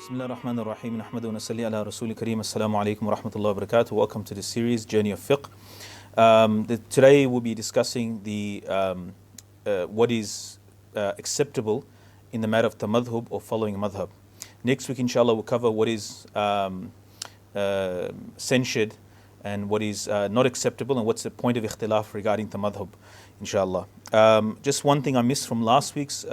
Bismillah ar-Rahman ar-Rahim. Nahmadu wa nasalli ala Rasul Kareem. Assalamu alaikum wa rahmatullahi wa barakatuh. Welcome to the series, Journey of Fiqh. Today we'll be discussing what is acceptable in the matter of Tamadhhub or following a madhhab. Next week, inshallah, we'll cover what is censured and what is not acceptable and what's the point of ikhtilaf regarding Tamadhhub, inshallah. Just one thing I missed from last week's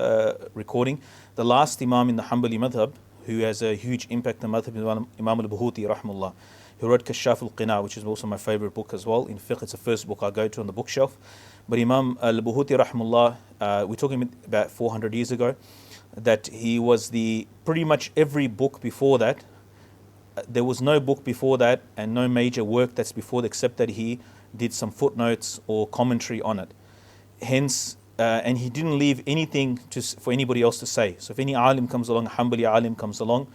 recording. The last Imam in the Hanbali madhhab, who has a huge impact on the madhhab, Imam al-Buhuti, rahimahullah, who wrote Kashaf al-Qina, which is also my favorite book as well. In fiqh, it's the first book I go to on the bookshelf. But Imam al-Buhuti, rahimahullah, we're talking about 400 years ago, that he was pretty much every book before that, there was no book before that and no major work that's before that except that he did some footnotes or commentary on it. Hence, and he didn't leave anything for anybody else to say. So if any alim comes along, a Hanbali alim comes along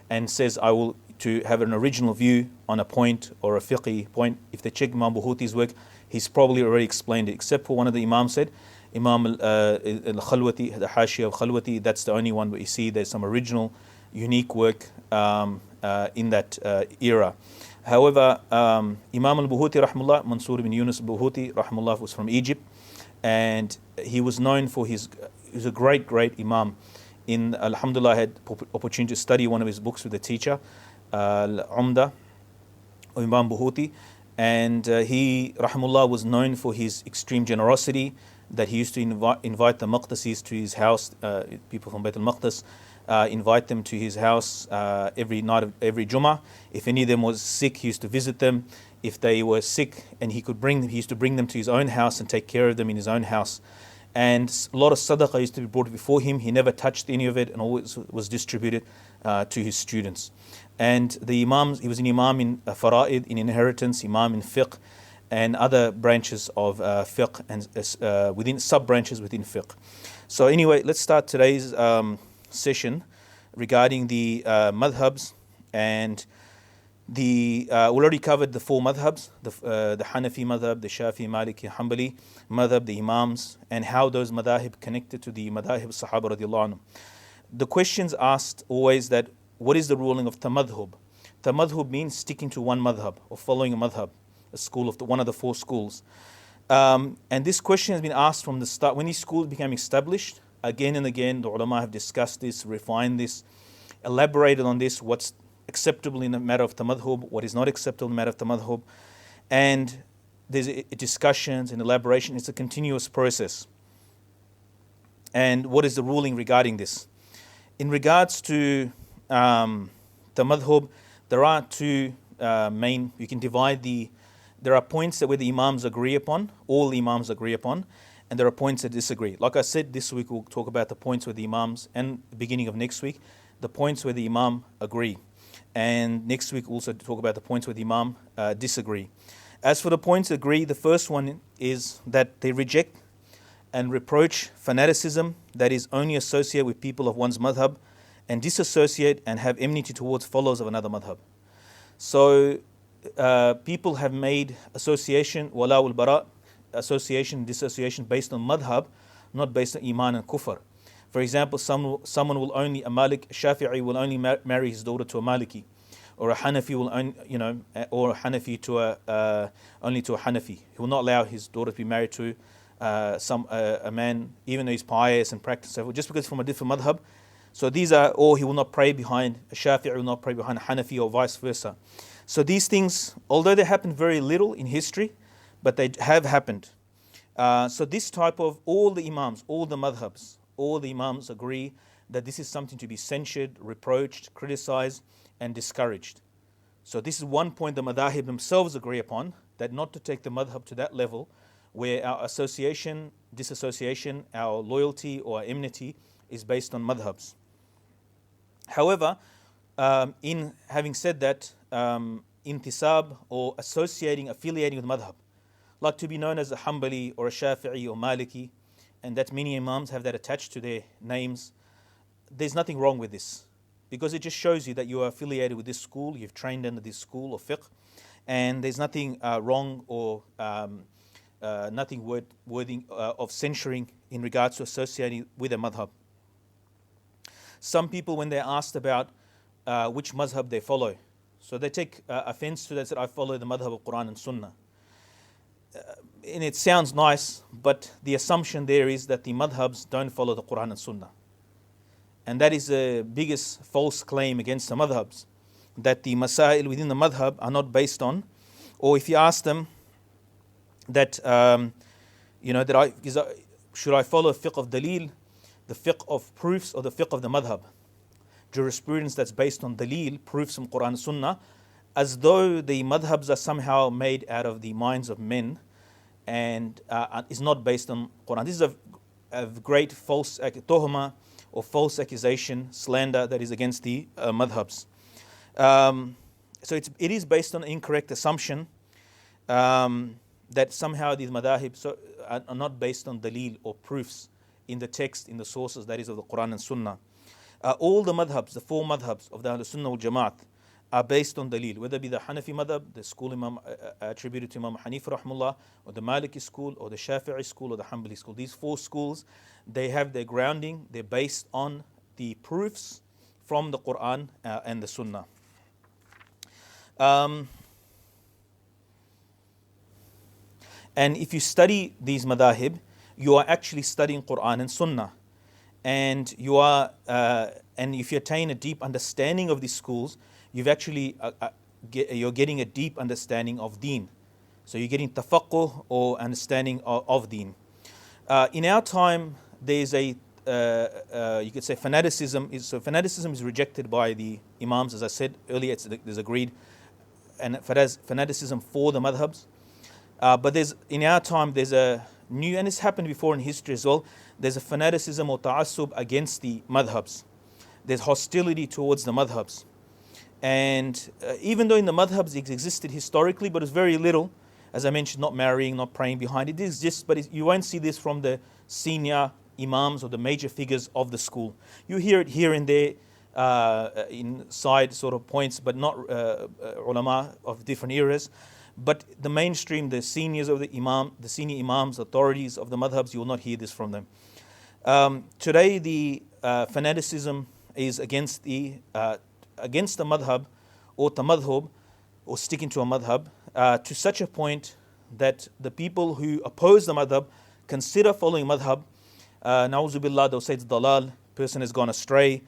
and says, I will to have an original view on a point or a fiqhi point, if they check Imam Buhuti's work, he's probably already explained it, except for one of the Imams said, Imam al-Khalwati, the Hashiyah of Khalwati, that's the only one where you see there's some original, unique work in that era. However, Imam al-Buhuti, rahimahullah, Mansur ibn Yunus al-Buhuti, rahimahullah, was from Egypt, and he was known for he was a great Imam. Alhamdulillah, I had opportunity to study one of his books with a teacher, Umda, Imam Buhuti, and he, rahimahullah, was known for his extreme generosity, that he used to invite the Maqdisis to his house, people from Bayt al-Maqdis, invite them to his house every night of every Jummah. If any of them was sick, he used to visit them. If they were sick and he used to bring them to his own house and take care of them in his own house. And a lot of sadaqah used to be brought before him. He never touched any of it and always was distributed to his students. And the Imams, he was an Imam in Fara'id, in inheritance, Imam in Fiqh, and other branches of Fiqh and within sub-branches within Fiqh. So anyway, let's start today's session regarding the madhabs, and we already covered the four madhabs, the Hanafi madhab, the Shafi, Maliki, Hanbali madhab, the Imams, and how those madhahib connected to the madhahib Sahaba radiallahu anhum. The questions asked always that, what is the ruling of Tamadhhub? Tamadhhub means sticking to one madhab or following a madhab, a school of one of the four schools. And this question has been asked from the start. When these schools became established, again and again, the ulama have discussed this, refined this, elaborated on this, what's acceptable in the matter of Tamadhhub, what is not acceptable in the matter of Tamadhhub. And there's discussions and elaboration. It's a continuous process. And what is the ruling regarding this? In regards to Tamadhhub, there are two main, you can divide there are points that where the Imams agree upon, all the Imams agree upon, and there are points that disagree. Like I said, this week we'll talk about the points where the Imams, and the beginning of next week, the points where the Imam agree. And next week we'll also talk about the points where the Imam disagree. As for the points that agree, the first one is that they reject and reproach fanaticism that is only associated with people of one's madhab, and disassociate and have enmity towards followers of another madhab. So people have made association, wala wal bara, association, dissociation based on madhab, not based on iman and kufr. For example, someone will only, a Shafi'i will only marry his daughter to a Maliki, or a Hanafi will only, or a Hanafi to only to a Hanafi. He will not allow his daughter to be married to a man, even though he's pious and practices, just because from a different madhab. So these are, or he will not pray behind a Shafi'i, will not pray behind a Hanafi, or vice versa. So these things, although they happen very little in history, but they have happened. So this type of, all the Imams, all the madhabs, all the Imams agree that this is something to be censured, reproached, criticized, and discouraged. So this is one point the madhahib themselves agree upon, that not to take the madhab to that level where our association, disassociation, our loyalty or our enmity is based on madhabs. However, in having said that, intisab or affiliating with madhab, like to be known as a Hanbali or a Shafi'i or Maliki, and that many Imams have that attached to their names, there's nothing wrong with this, because it just shows you that you are affiliated with this school, you've trained under this school of fiqh, and there's nothing wrong or nothing worthy of censuring in regards to associating with a madhab. Some people, when they're asked about which madhhab they follow. So they take offense to that, said, I follow the madhhab of Quran and Sunnah. And it sounds nice, but the assumption there is that the madhabs don't follow the Quran and Sunnah. And that is the biggest false claim against the madhabs, that the masail within the madhab are not based on, or if you ask them that, should I follow fiqh of dalil, the fiqh of proofs, or the fiqh of the madhab? Jurisprudence that's based on dalil, proofs from Quran and Sunnah, as though the madhabs are somehow made out of the minds of men and is not based on Quran. This is a great false tuhma or false accusation, slander that is against the madhabs. So it is based on an incorrect assumption that somehow these madahib are not based on dalil or proofs in the text, in the sources, that is of the Quran and Sunnah. All the madhabs, the four madhabs of the Ahlul Sunnah wal Jamaat, are based on dalil, whether it be the Hanafi madhab, the school Imam attributed to Imam Hanif rahmullah, or the Maliki school, or the Shafi'i school, or the Hanbali school. These four schools, they have their grounding, they're based on the proofs from the Quran and the Sunnah. And if you study these madahib, you are actually studying Quran and Sunnah. And you are, and if you attain a deep understanding of these schools, you've actually you're getting a deep understanding of Deen. So you're getting tafaqquh or understanding of Deen. In our time, there's a you could say fanaticism. So fanaticism is rejected by the Imams, as I said earlier. There's agreed, and fanaticism for the madhabs. But in our time, there's a new, and it's happened before in history as well, there's a fanaticism or ta'assub against the madhabs. There's hostility towards the madhabs. And even though in the madhabs it existed historically, but it's very little, as I mentioned, not marrying, not praying behind it, exists, but you won't see this from the senior Imams or the major figures of the school. You hear it here and there in side sort of points, but not ulama of different eras. But the mainstream, the seniors of the senior Imams, authorities of the madhabs, you will not hear this from them. Today, the fanaticism is against the madhab or tamadhhub, or sticking to a madhab, to such a point that the people who oppose the madhab consider following madhab. Na'uzu billah, they'll say it's dalal, person has gone astray.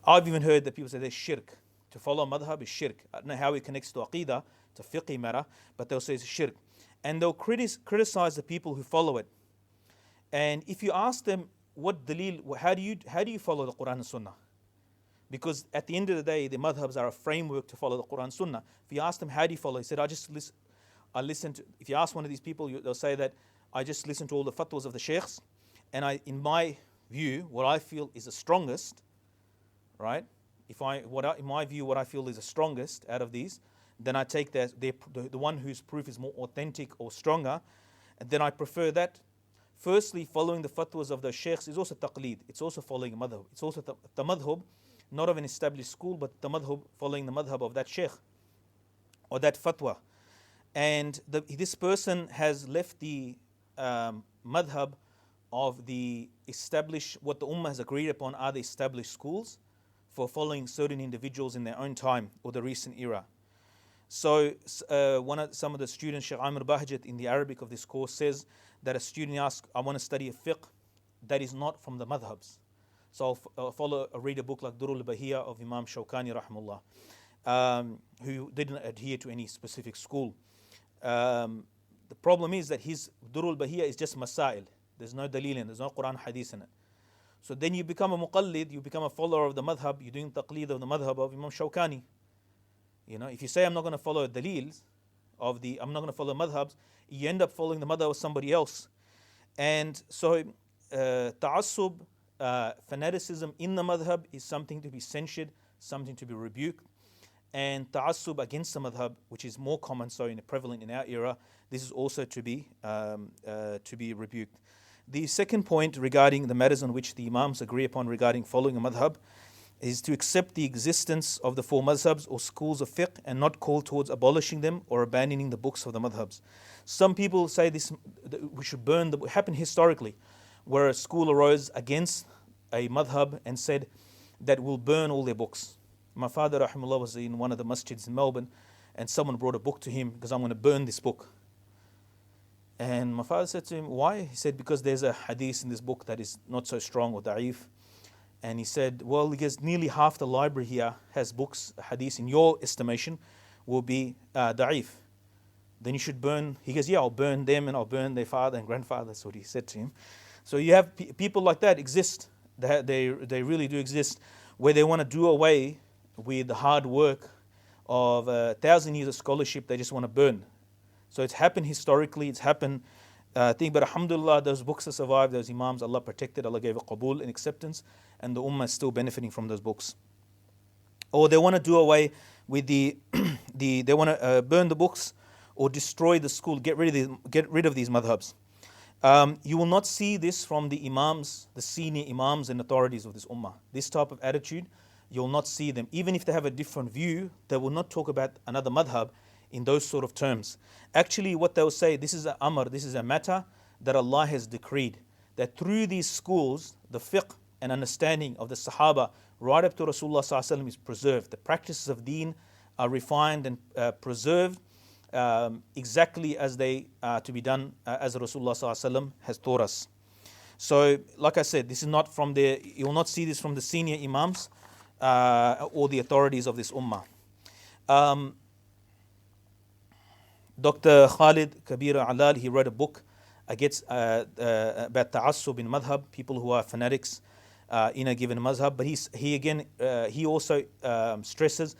I've even heard that people say there's shirk. To follow madhab is shirk. I don't know how it connects to aqeedah, to fiqh matter, but they'll say it's shirk. And they'll criticize the people who follow it. And if you ask them, what dalil, how do you follow the Quran and Sunnah? Because at the end of the day, the madhabs are a framework to follow the Quran and Sunnah. If you ask them, how do you follow? He said, I listen to, if you ask one of these people, they'll say that I just listen to all the fatwas of the sheikhs, and in my view, what I feel is the strongest, right? In my view, what I feel is the strongest out of these, then I take the one whose proof is more authentic or stronger, and then I prefer that. Firstly, following the fatwas of the sheikhs is also taqleed. It's also following a madhhab. It's also tamadhhub, not of an established school, but tamadhhub, following the madhhab of that sheikh or that fatwa. And this person has left the madhhab of the established, what the ummah has agreed upon are the established schools, for following certain individuals in their own time or the recent era. So some of the students, Shaykh Aamir Bahjat, in the Arabic of this course, says that a student asks, I want to study a fiqh that is not from the madhabs. So I'll read a book like Durul Bahiyya of Imam Shawkani rahmullah, who didn't adhere to any specific school. The problem is that his Durul Bahiyya is just masail. There's no dalil in it, there's no Quran hadith in it. So then you become a muqallid, you become a follower of the madhab, you're doing taqleed of the madhab of Imam Shawkani. If you say I'm not going to follow dalils I'm not going to follow madhabs, you end up following the madhab of somebody else. And so ta'assub, fanaticism in the madhab is something to be censured, something to be rebuked. And ta'assub against the madhab, which is more common, prevalent in our era, this is also to be rebuked. The second point regarding the matters on which the Imams agree upon regarding following a madhab is to accept the existence of the four madhabs or schools of fiqh and not call towards abolishing them or abandoning the books of the madhabs. Some people say this, we should burn it happened historically, where a school arose against a madhab and said that we'll burn all their books. My father, rahimahullah, was in one of the masjids in Melbourne, and someone brought a book to him because I'm going to burn this book. And my father said to him, why? He said, because there's a hadith in this book that is not so strong or da'if. And he said, well, because nearly half the library here has books, hadith in your estimation will be da'if. Then you should burn. He goes, yeah, I'll burn them and I'll burn their father and grandfather. That's what he said to him. So you have people like that exist. They really do exist, where they want to do away with the hard work of 1,000 years of scholarship. They just want to burn. So it's happened historically, it's happened but alhamdulillah, those books have survived, those Imams, Allah protected, Allah gave a qabul and acceptance, and the ummah is still benefiting from those books. Or they want to do away with they want to burn the books or destroy the school, get rid of these madhabs. You will not see this from the Imams, the senior Imams and authorities of this ummah. This type of attitude, you'll not see them. Even if they have a different view, they will not talk about another madhab in those sort of terms. Actually, what they will say, this is an amr, this is a matter that Allah has decreed, that through these schools, the fiqh and understanding of the Sahaba right up to Rasulullah ﷺ is preserved. The practices of deen are refined and preserved exactly as they are to be done as Rasulullah ﷺ has taught us. So, like I said, this is not from you will not see this from the senior Imams or the authorities of this ummah. Dr. Khalid Kabir Alal, he wrote a book against about ta'assub in madhhab, people who are fanatics in a given madhhab. But he also stresses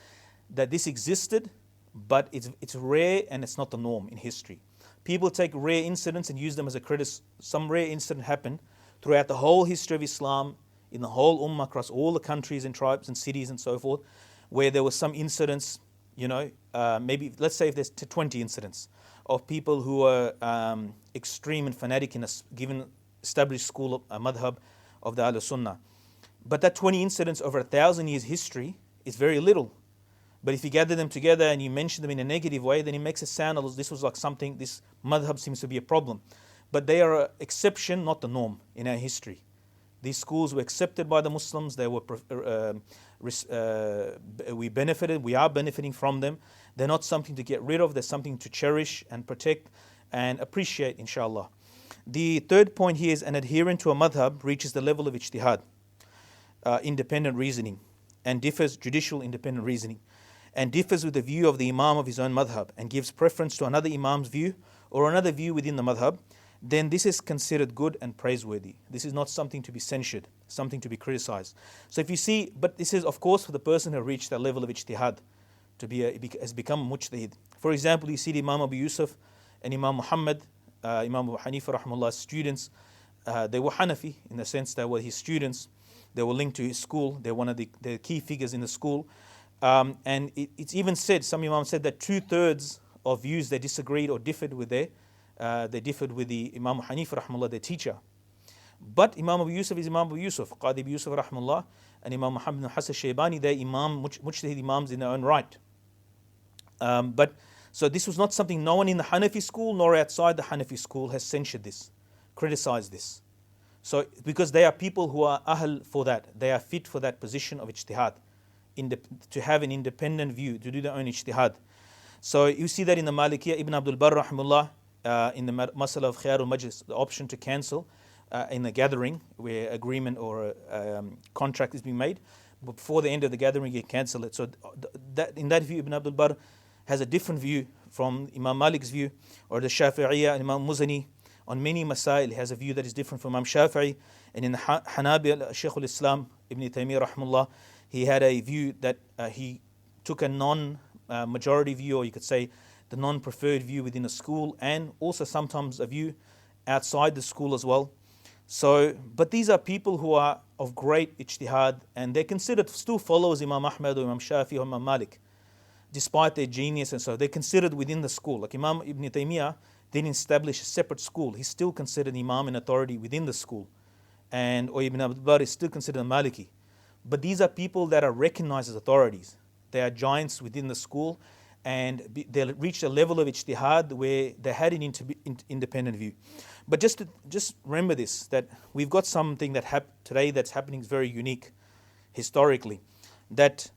that this existed, but it's rare and it's not the norm in history. People take rare incidents and use them as a criticism. Some rare incident happened throughout the whole history of Islam, in the whole ummah, across all the countries and tribes and cities and so forth, where there was some incidents. Maybe let's say if there's 20 incidents of people who are extreme and fanatic in a given established school of madhhab of the Ahl-Sunnah. But that 20 incidents over 1,000 years history is very little. But if you gather them together and you mention them in a negative way, then it makes it sound as this was like something, this madhhab seems to be a problem. But they are an exception, not the norm in our history. These schools were accepted by the Muslims. They were we are benefiting from them. They're not something to get rid of. They're something to cherish and protect and appreciate, inshallah. The third point here is an adherent to a madhhab reaches the level of ijtihad, independent reasoning, and differs, judicial independent reasoning, and differs with the view of the imam of his own madhhab and gives preference to another imam's view or another view within the madhhab, then this is considered good and praiseworthy. This is not something to be censured, something to be criticized. So if you see, but this is of course for the person who reached that level of ijtihad, has become mujtahid. For example, you see the Imam Abu Yusuf and Imam Muhammad, Imam Abu Hanifa rahimahullah, students, they were Hanafi in the sense that were his students. They were linked to his school. They're one of the key figures in the school. And it's even said, some Imams said that 2/3 of views they disagreed or differed with they differed with the Imam Hanifa rahimahullah, their teacher. But Imam Abu Yusuf is Imam Abu Yusuf, Qadi Abu Yusuf rahimahullah, and Imam Muhammad bin Hassan Shaybani, they're mujtahid Imams in their own right. So this was not something no one in the Hanafi school nor outside the Hanafi school has censured this, criticized this. So because they are people who are ahl for that, they are fit for that position of ijtihad, to have an independent view, to do their own ijtihad. So you see that in the Malikiyah, Ibn Abdul Barr rahimahullah, in the Masala of Khiyarul Majlis, the option to cancel in a gathering where agreement or contract is being made, but before the end of the gathering you cancel it. So in that view, Ibn Abdul Barr has a different view from Imam Malik's view, or the Shafi'iyah and Imam Muzani. On many masail, he has a view that is different from Imam Shafi'i. And in the Hanabi, Shaykh al-Islam, Ibn Taymiyyah rahimahullah, he had a view that he took a non-majority view, or you could say the non-preferred view within a school, and also sometimes a view outside the school as well. So, but these are people who are of great ijtihad, and they're considered still followers Imam Ahmad or Imam Shafi or Imam Malik, despite their genius, and so they're considered within the school. Like Imam Ibn Taymiyyah didn't establish a separate school. He's still considered Imam and authority within the school. Or Ibn Abdul Barr is still considered a Maliki. But these are people that are recognized as authorities. They are giants within the school, and they reached a level of ijtihad where they had an independent view. But just remember this, that we've got something that today that's happening is very unique historically, that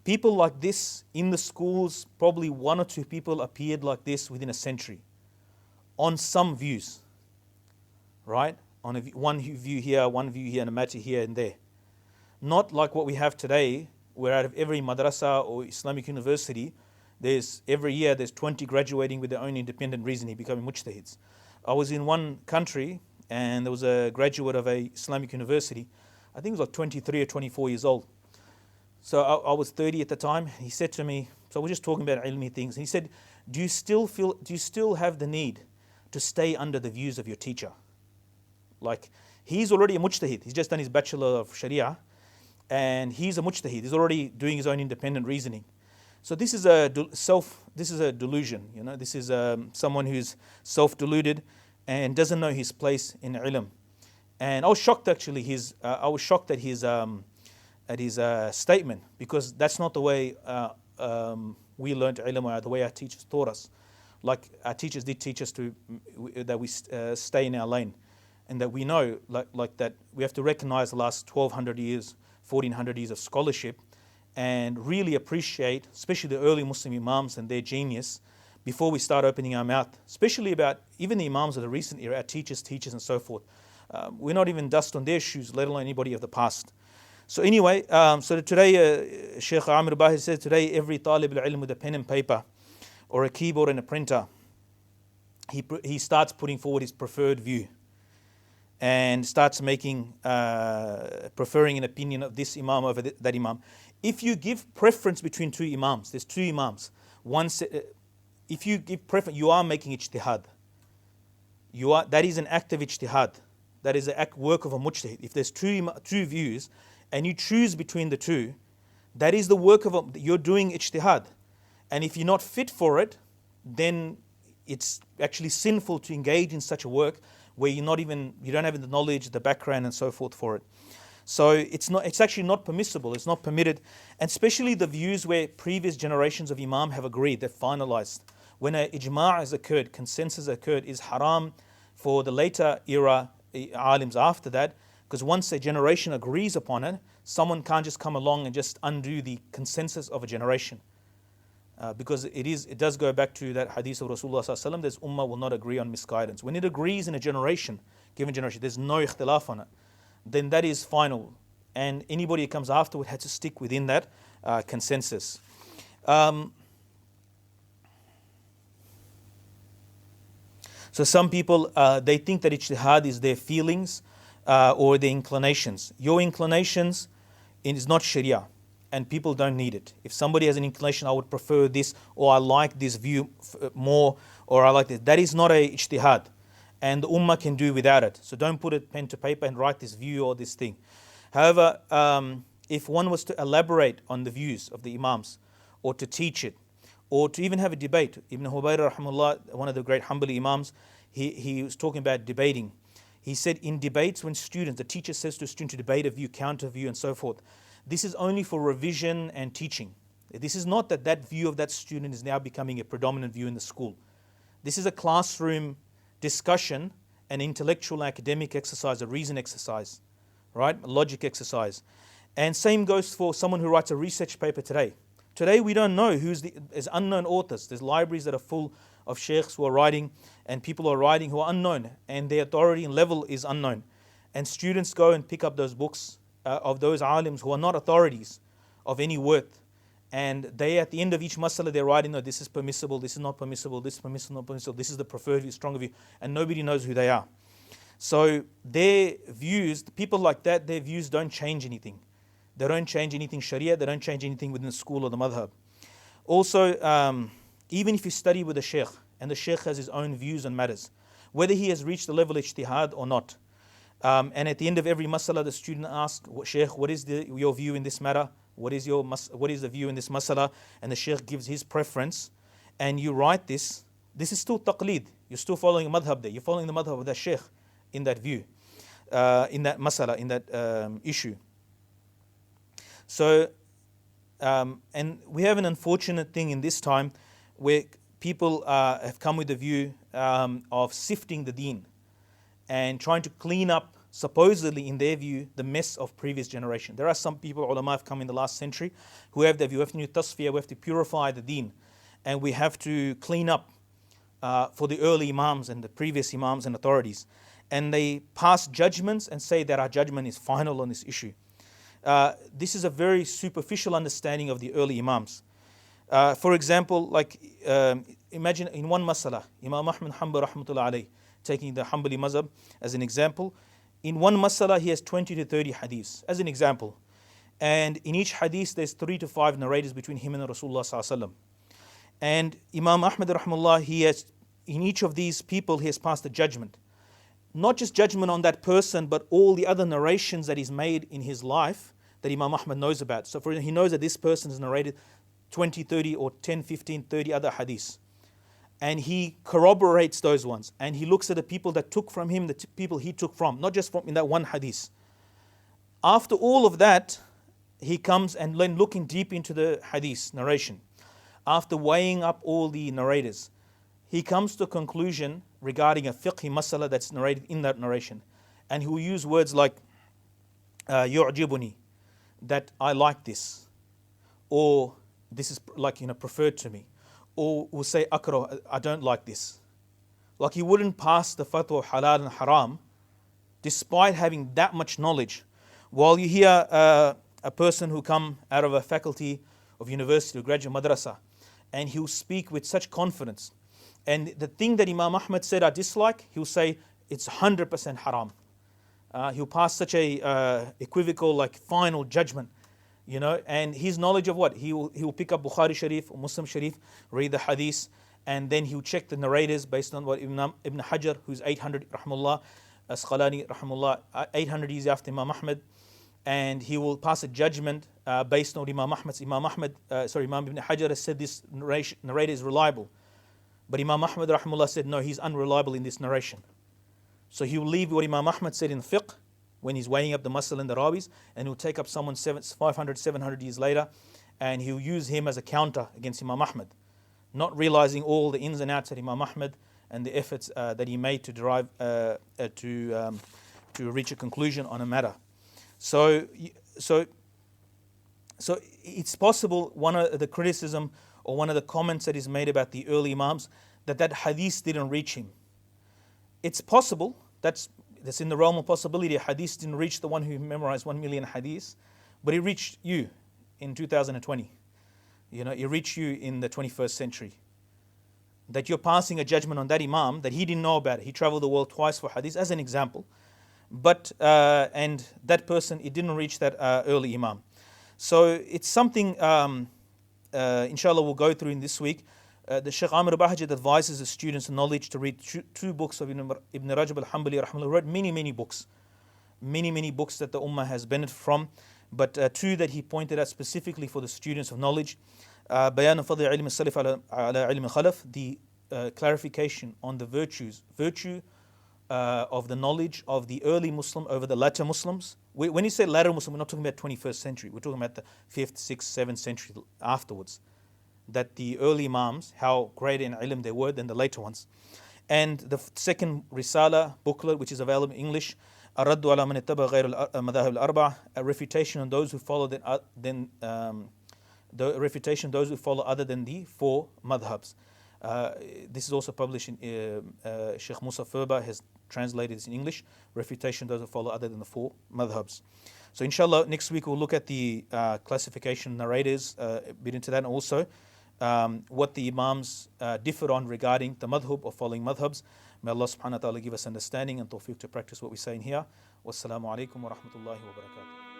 People like this in the schools, probably one or two people appeared like this within a century on some views, right? On one view here, one view here, and a matter here and there. Not like what we have today, where out of every madrasa or Islamic university, every year there's 20 graduating with their own independent reasoning, becoming mujtahids. I was in one country and there was a graduate of a Islamic university. I think he was like 23 or 24 years old. So I was 30 at the time. He said to me, so we're just talking about ilmi things. And he said, do you still have the need to stay under the views of your teacher? Like, he's already a mujtahid. He's just done his Bachelor of Sharia. And he's a mujtahid. He's already doing his own independent reasoning. So this is a delusion. This is someone who's self-deluded and doesn't know his place in ilm. And I was shocked actually. At his statement, because that's not the way we learned ilm, or the way our teachers taught us. Like, our teachers did teach us that we stay in our lane, and that we know like that we have to recognize the last 1200 years, 1400 years of scholarship, and really appreciate, especially the early Muslim Imams and their genius, before we start opening our mouth, especially about even the Imams of the recent era, our teachers and so forth. We're not even dust on their shoes, let alone anybody of the past. So anyway, so today Shaykh Aamir Bahjat said, today every talib al-ilm with a pen and paper or a keyboard and a printer, he starts putting forward his preferred view and starts preferring an opinion of this imam over that imam. If you give preference between two imams, there's two imams. If you give preference, you are making ijtihad. That is an act of ijtihad. That is the work of a mujtahid. If there's two views, and you choose between the two, that is the work of you're doing ijtihad. And if you're not fit for it, then it's actually sinful to engage in such a work where you don't have the knowledge, the background and so forth for it. So it's actually not permissible, it's not permitted. And especially the views where previous generations of imam have agreed, they've finalized. When an ijma' has occurred, consensus occurred, is haram for the later era alims after that. Because once a generation agrees upon it, someone can't just come along and just undo the consensus of a generation. Because it does go back to that hadith of Rasulullah sallallahu alaihi wasallam, this ummah will not agree on misguidance. When it agrees in a given generation, there's no ikhtilaf on it, then that is final. And anybody who comes afterward has to stick within that consensus. So some people, they think that ijtihad is their feelings, or the inclinations. Your inclinations is not Sharia, and people don't need it. If somebody has an inclination, I would prefer this, or I like this view more, or I like this. That is not a ijtihad, and the ummah can do without it. So don't put a pen to paper and write this view or this thing. However, if one was to elaborate on the views of the imams, or to teach it, or to even have a debate, Ibn Hubayra rahimahullah, one of the great Hanbali imams, he was talking about debating. He said in debates when the teacher says to a student to debate a view, counter view and so forth, this is only for revision and teaching. This is not that view of that student is now becoming a predominant view in the school. This is a classroom discussion, an intellectual academic exercise, a reason exercise, right? A logic exercise. And same goes for someone who writes a research paper today. Today we don't know there's unknown authors. There's libraries that are full of sheikhs who are writing and people who are writing who are unknown, and their authority and level is unknown. And students go and pick up those books of those alims who are not authorities of any worth. And they, at the end of each masala, they're writing, no, this is permissible, this is not permissible, this is permissible, not permissible, this is the preferred view, stronger view, and nobody knows who they are. So their views, people like that, their views don't change anything. They don't change anything Sharia, they don't change anything within the school or the madhhab. Also, even if you study with a Shaykh, and the Shaykh has his own views on matters, whether he has reached the level of ijtihad or not, and at the end of every masala, the student asks, Shaykh, what is your view in this matter? What is the view in this masala? And the Shaykh gives his preference, and you write this is still taqleed. You're still following a madhhab there. You're following the madhhab of the Shaykh in that view, in that masala, in that issue. So, and we have an unfortunate thing in this time where people have come with the view of sifting the deen and trying to clean up supposedly, in their view, the mess of previous generation. There are some people, ulama have come in the last century, who have their view, we have to do tasfiyah, we have to purify the deen, and we have to clean up for the early imams and the previous imams and authorities. And they pass judgments and say that our judgment is final on this issue. This is a very superficial understanding of the early imams. For example, imagine in one masala, Imam Ahmad Hanbal rahmatullah alayh, taking the Hanbali madhhab as an example, in one masala he has 20 to 30 hadiths as an example. And in each hadith there's 3 to 5 narrators between him and Rasulullah sallallahu alaihi wasallam. And Imam Ahmad rahmatullah, he has, in each of these people he has passed a judgment. Not just judgment on that person, but all the other narrations that he's made in his life that Imam Ahmad knows about. So for he knows that this person has narrated 20, 30 or 10, 15, 30 other hadiths. And he corroborates those ones. And he looks at the people that took from him, the people he took from, not just from in that one hadith. After all of that, he comes and then looking deep into the hadith narration. After weighing up all the narrators, he comes to a conclusion regarding a fiqhi masala that's narrated in that narration. And he will use words like, yu'jibuni, that I like this. Or this is preferred to me. Or will say, akrah, I don't like this. Like he wouldn't pass the fatwa of halal and haram despite having that much knowledge. While you hear a person who come out of a faculty of university or graduate madrasa, and he'll speak with such confidence. And the thing that Imam Ahmad said I dislike, he'll say it's 100% haram. He'll pass such a equivocal, final judgment. And his knowledge of what? He will pick up Bukhari Sharif or Muslim Sharif, read the hadith, and then he'll check the narrators based on what Ibn Hajar, who's 800, rahmullah, Asqalani, rahmullah, 800 years after Imam Ahmad, and he will pass a judgment based on Imam Ahmad's. Imam Ibn Hajar has said this narrator is reliable. But Imam Ahmad, rahmullah, said, no, he's unreliable in this narration. So he will leave what Imam Ahmad said in fiqh, when he's weighing up the masal and the rawis, and he'll take up someone 500, 700 years later, and he'll use him as a counter against Imam Ahmad, not realizing all the ins and outs of Imam Ahmad and the efforts that he made to derive, to reach a conclusion on a matter. So it's possible, one of the criticism or one of the comments that is made about the early Imams, that hadith didn't reach him. It's possible, that's in the realm of possibility. Hadith didn't reach the one who memorized 1 million hadiths, but it reached you in 2020. It reached you in the 21st century. That you're passing a judgment on that Imam that he didn't know about it. He traveled the world twice for hadith, as an example. But, and that person, it didn't reach that early Imam. So it's something, inshallah, we'll go through in this week. The Shaykh Aamir Bahjat advises the students of knowledge to read two books of Ibn Rajab al-Hanbali rahimahullah. He wrote many books. Many books that the Ummah has benefited from. But two that he pointed out specifically for the students of knowledge. Bayan Fadl Ilm al-Salaf ala Ilm al-Khalaf, the clarification on the virtue of the knowledge of the early Muslim over the latter Muslims. When you say latter Muslim, we're not talking about 21st century. We're talking about the 5th, 6th, 7th century afterwards. That the early Imams, how great in ilm they were than the later ones. And the second Risala booklet, which is available in English, Ar-Raddu ala man ittaba ghayr al-madhhab al-arba'a, a refutation on those who follow the refutation those who follow other than the 4 madhhabs. This is also published in Shaykh Musa Furba has translated this in English. Refutation those who follow other than the 4 madhhabs. So inshallah, next week we'll look at the classification narrators, a bit into that, and also what the Imams differ on regarding the madhhab or following madhabs. May Allah subhanahu wa ta'ala give us understanding and tawfiq to practice what we say in here. Wassalamu alaikum wa rahmatullahi wa barakatuh.